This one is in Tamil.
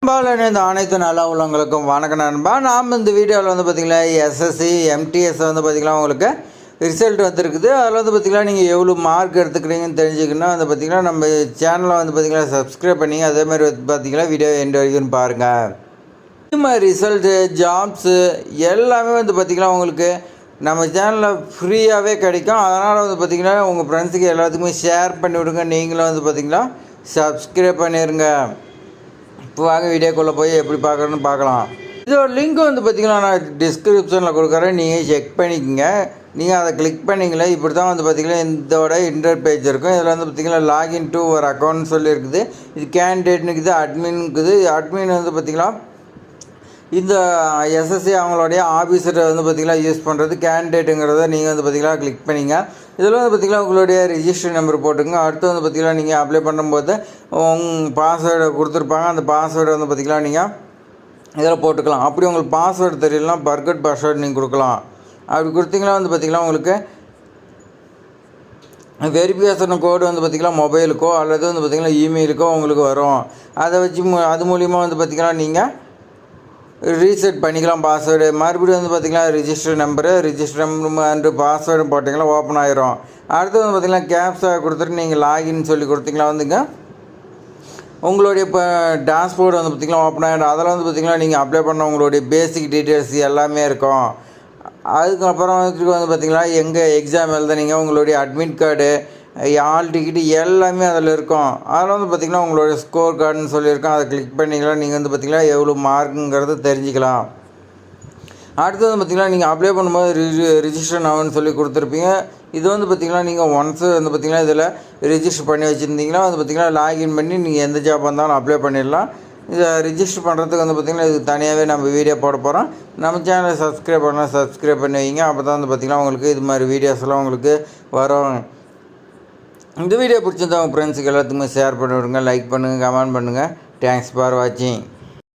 அன்பால் இந்த அனைத்து நல்ல உள்ளவங்களுக்கும் வணக்கம் நண்பா. நாம் இந்த வீடியோவில் வந்து பார்த்திங்கன்னா எஸ்எஸ்சி எம்டிஎஸ் வந்து பார்த்திங்கன்னா உங்களுக்கு ரிசல்ட் வந்துருக்குது. அதில் வந்து பார்த்திங்கன்னா நீங்கள் எவ்வளோ மார்க் எடுத்துக்கிறீங்கன்னு தெரிஞ்சுக்கணும். வந்து பார்த்திங்கன்னா நம்ம சேனலை வந்து பார்த்திங்கன்னா சப்ஸ்கிரைப் பண்ணி அதேமாதிரி வந்து பார்த்திங்கன்னா வீடியோ எண்ட் வரைக்கும் பாருங்கள். இது மாதிரி ரிசல்ட்டு ஜாப்ஸு எல்லாமே வந்து பார்த்திங்கன்னா உங்களுக்கு நம்ம சேனலில் ஃப்ரீயாகவே கிடைக்கும். அதனால் வந்து பார்த்திங்கன்னா உங்கள் ஃப்ரெண்ட்ஸுக்கு எல்லாத்துக்குமே ஷேர் பண்ணி விடுங்க. நீங்களும் வந்து பார்த்திங்கன்னா சப்ஸ்கிரைப் பண்ணிடுங்க. இப்போ வாங்க வீடியோக்குள்ளே போய் எப்படி பார்க்குறேன்னு பார்க்கலாம். இதோட லிங்க் வந்து பார்த்திங்கன்னா நான் டிஸ்கிரிப்ஷனில் கொடுக்குறேன், நீங்கள் செக் பண்ணிக்கோங்க. நீங்கள் அதை கிளிக் பண்ணிங்களே இப்படி தான் வந்து பார்த்திங்கன்னா இதோட இன்டர் பேஜ் இருக்கும். இதில் வந்து பார்த்திங்கன்னா லாகின் டு ஒரு அக்கௌண்ட் சொல்லி இருக்குது. இது கேண்டிடேட்னுக்குது, அட்மின்க்குது. அட்மின் வந்து பார்த்திங்கன்னா இந்த எஸ்எஸ்சி அவங்களுடைய ஆஃபீஸர் வந்து பார்த்திங்கன்னா யூஸ் பண்ணுறது. கேண்டிடேட்டுங்கிறத நீங்கள் வந்து பார்த்திங்கன்னா கிளிக் பண்ணிங்க. இதில் வந்து பார்த்திங்கன்னா உங்களுடைய ரிஜிஸ்டர் நம்பர் போட்டுங்க. அடுத்து வந்து பார்த்திங்கன்னா நீங்கள் அப்ளை பண்ணும்போது பாஸ்வேர்டை கொடுத்துருப்பாங்க. அந்த பாஸ்வேர்டை வந்து பார்த்திங்கன்னா நீங்கள் இதில் போட்டுக்கலாம். அப்படி உங்களுக்கு பாஸ்வேர்டு தெரியலனா பர்கட் பாஸ்வேர்டு நீங்கள் கொடுக்கலாம். அப்படி கொடுத்தீங்கன்னா வந்து பார்த்திங்கன்னா உங்களுக்கு வெரிஃபிகேஷன் கோடு வந்து பார்த்திங்கன்னா மொபைலுக்கோ அல்லது வந்து பார்த்திங்கன்னா இமெயிலுக்கோ உங்களுக்கு வரும். அதை வச்சு அது மூலிமா வந்து பார்த்திங்கன்னா நீங்கள் ரீசெட் பண்ணிக்கலாம் பாஸ்வேர்டு. மறுபடியும் வந்து பார்த்திங்கன்னா ரிஜிஸ்டர் நம்பர் அண்டு பாஸ்வேர்டு போட்டிங்கன்னா ஓப்பன் ஆகிரும். அடுத்து வந்து பார்த்திங்கன்னா கேப்ஸா கொடுத்துட்டு நீங்கள் லாகின் சொல்லி கொடுத்தீங்களா வந்துங்க உங்களுடைய இப்போ டேஷ்போர்டு வந்து பார்த்திங்கன்னா ஓப்பன் ஆகிடும். அதில் வந்து பார்த்திங்கன்னா நீங்கள் அப்ளை பண்ண உங்களுடைய பேசிக் டீட்டெயில்ஸ் எல்லாமே இருக்கும். அதுக்கப்புறம் வந்து பார்த்திங்கன்னா எங்கள் எக்ஸாம் எழுதுனீங்க, உங்களுடைய அட்மிட் கார்டு, ஆல் டிக்கெட்டு எல்லாமே அதில் இருக்கும். அதில் வந்து பார்த்திங்கன்னா உங்களுடைய ஸ்கோர் கார்டுன்னு சொல்லியிருக்கோம். அதை கிளிக் பண்ணிக்கலாம். நீங்கள் வந்து பார்த்திங்கன்னா எவ்வளோ மார்க்குங்கிறத தெரிஞ்சுக்கலாம். அடுத்து வந்து பார்த்திங்கன்னா நீங்கள் அப்ளை பண்ணும்போது ரிஜிஸ்டர் நவன்னு சொல்லி கொடுத்துருப்பீங்க. இது வந்து பார்த்திங்கன்னா நீங்கள் ஒன்ஸு வந்து பார்த்திங்கன்னா இதில் ரிஜிஸ்டர் பண்ணி வச்சுருந்தீங்கன்னா வந்து பார்த்திங்கன்னா லாகின் பண்ணி நீங்கள் எந்த ஜாப் வந்தாலும் அப்ளை பண்ணிடலாம். இதை ரிஜிஸ்டர் பண்ணுறதுக்கு வந்து பார்த்திங்கன்னா இது தனியாகவே நம்ம வீடியோ போட போகிறோம். நம்ம சேனலை சப்ஸ்கிரைப் பண்ணால் சப்ஸ்கிரைப் பண்ணி வைங்க. அப்போ தான் வந்து பார்த்திங்கன்னா உங்களுக்கு இது மாதிரி வீடியோஸ்லாம் உங்களுக்கு வரும். இந்த வீடியோ பிடிச்சிருந்தா உங்கள் ஃப்ரெண்ட்ஸுக்கு எல்லாத்துக்குமே ஷேர் பண்ணி விடுங்க, லைக் பண்ணுங்கள், கமெண்ட் பண்ணுங்கள். தேங்க்ஸ் ஃபார் வாட்சிங்.